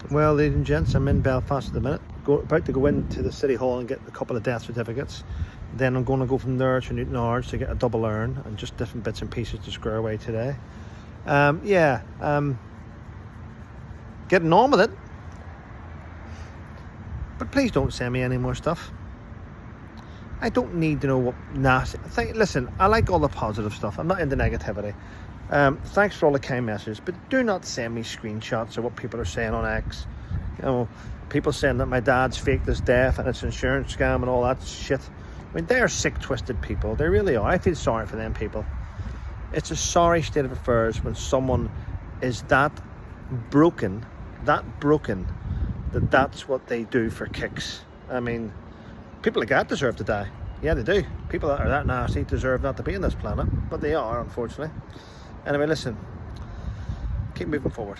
Well, ladies and gents, I'm in Belfast at the minute. About to go into the City Hall and get a couple of death certificates. Then I'm going to go from there to Newton Ards to get a double urn and just different bits and pieces to square away today. Getting on with it. But please don't send me any more stuff. I don't need to know what nasty... Listen, I like all the positive stuff. I'm not into negativity. Thanks for all the kind messages, but do not send me screenshots of what people are saying on X. You know, people saying that my dad's faked his death and it's an insurance scam and all that shit. I mean, they are sick, twisted people. They really are. I feel sorry for them people. It's a sorry state of affairs when someone is that broken, that that's what they do for kicks. I mean, people like that deserve to die. Yeah, they do. People that are that nasty deserve not to be on this planet, but they are, unfortunately. Anyway, listen, keep moving forward.